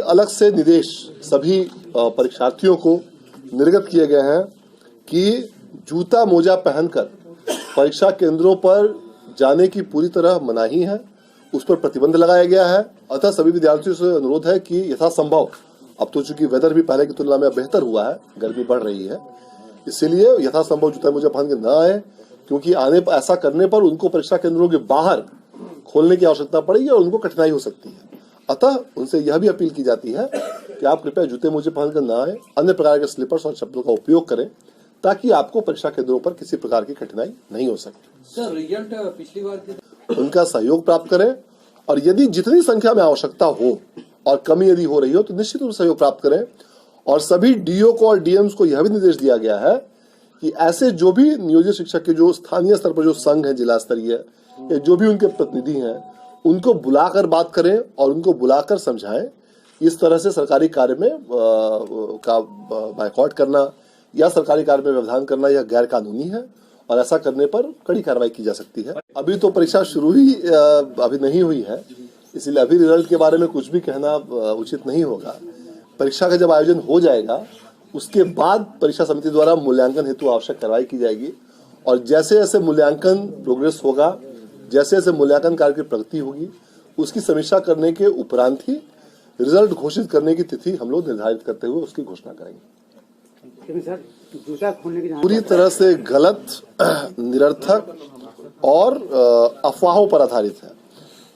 अलग से निर्देश सभी परीक्षार्थियों को निर्गत किए गए हैं कि जूता मोजा पहनकर परीक्षा केंद्रों पर जाने की पूरी तरह मनाही है, उस पर प्रतिबंध लगाया गया है। अतः सभी विद्यार्थियों से अनुरोध है कि यथासंभव, अब तो चूंकि वेदर भी पहले की तुलना में बेहतर हुआ है, गर्मी बढ़ रही है, इसीलिए यथासंभव जूता मोजा पहन के न आए, क्योंकि ऐसा करने पर उनको परीक्षा केंद्रों के बाहर खोलने की आवश्यकता पड़ेगी और उनको कठिनाई हो सकती है। अतः उनसे यह भी अपील की जाती है कि आप कृपया जूते मोजे पहनकर न आए, अन्य प्रकार के स्लीपर्स और चप्पलों का उपयोग करें, ताकि आपको परीक्षा केंद्रों पर किसी प्रकार की कठिनाई नहीं हो सके। सर, रिजल्ट पिछली बार की उनका सहयोग प्राप्त करें, और यदि जितनी संख्या में आवश्यकता हो और कमी यदि हो रही हो तो निश्चित रूप से सहयोग प्राप्त करें। और सभी डीओ को और डीएम्स को यह भी निर्देश दिया गया है कि ऐसे जो भी नियोजित शिक्षक के जो स्थानीय स्तर पर जो संघ है, जिला स्तरीय या जो भी उनके प्रतिनिधि हैं, उनको बुलाकर बात करें और उनको बुलाकर समझाएं। इस तरह से सरकारी कार्य में का बायकॉट करना या सरकारी कार्य में व्यवधान करना यह गैर कानूनी है, और ऐसा करने पर कड़ी कार्रवाई की जा सकती है। अभी तो परीक्षा शुरू ही अभी नहीं हुई है, इसीलिए अभी रिजल्ट के बारे में कुछ भी कहना उचित नहीं होगा। परीक्षा का जब आयोजन हो जाएगा उसके बाद परीक्षा समिति द्वारा मूल्यांकन हेतु आवश्यक कार्रवाई की जाएगी, और जैसे जैसे मूल्यांकन प्रोग्रेस होगा, जैसे जैसे मूल्यांकन कार्य की प्रगति होगी, उसकी समीक्षा करने के उपरांत ही रिजल्ट घोषित करने की तिथि हम लोग निर्धारित करते हुए उसकी घोषणा करेंगे। पूरी तरह से गलत, निरर्थक और अफवाहों पर आधारित है।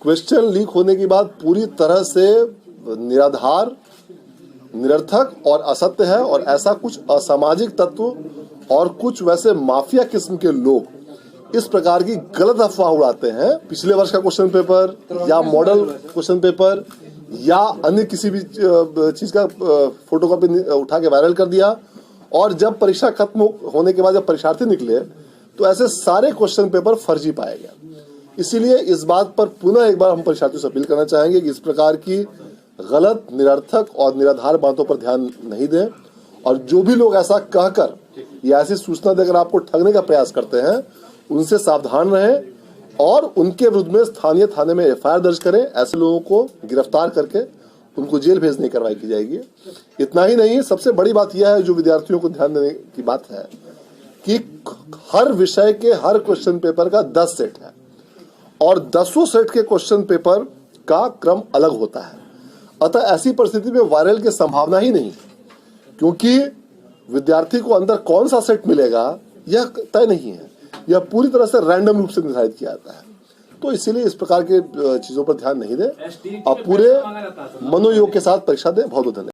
क्वेश्चन लीक होने के बाद पूरी तरह से निराधार, निरर्थक और असत्य है, और ऐसा कुछ असामाजिक तत्व और कुछ वैसे माफिया किस्म के लोग इस प्रकार की गलत अफवाह उड़ाते हैं। पिछले वर्ष का क्वेश्चन पेपर या मॉडल क्वेश्चन पेपर या अन्य किसी भी चीज का फोटोकॉपी उठा के वायरल कर दिया, और जब परीक्षा खत्म होने के बाद जब परीक्षार्थी निकले तो ऐसे सारे क्वेश्चन पेपर फर्जी पाए गए। इसीलिए इस बात पर पुनः एक बार हम परीक्षार्थियों से अपील करना चाहेंगे कि इस प्रकार की गलत, निरर्थक और निराधार बातों पर ध्यान नहीं दें, और जो भी लोग ऐसा कहकर या ऐसी सूचना देकर आपको ठगने का प्रयास करते हैं, उनसे सावधान रहें और उनके विरुद्ध में स्थानीय थाने में एफआईआर दर्ज करें। ऐसे लोगों को गिरफ्तार करके उनको जेल भेजने की कार्रवाई की जाएगी। इतना ही नहीं, सबसे बड़ी बात यह है जो विद्यार्थियों को ध्यान देने की बात है कि हर विषय के हर क्वेश्चन पेपर का 10 सेट है, और 10 सेट के क्वेश्चन पेपर का क्रम अलग होता है। अतः ऐसी परिस्थिति में वायरल की संभावना ही नहीं, क्योंकि विद्यार्थी को अंदर कौन सा सेट मिलेगा यह तय नहीं है, यह पूरी तरह से रैंडम रूप से निर्धारित किया जाता है। तो इसीलिए इस प्रकार के चीजों पर ध्यान नहीं दें और पूरे मनोयोग के साथ परीक्षा दें। बहुत बहुत धन्यवाद।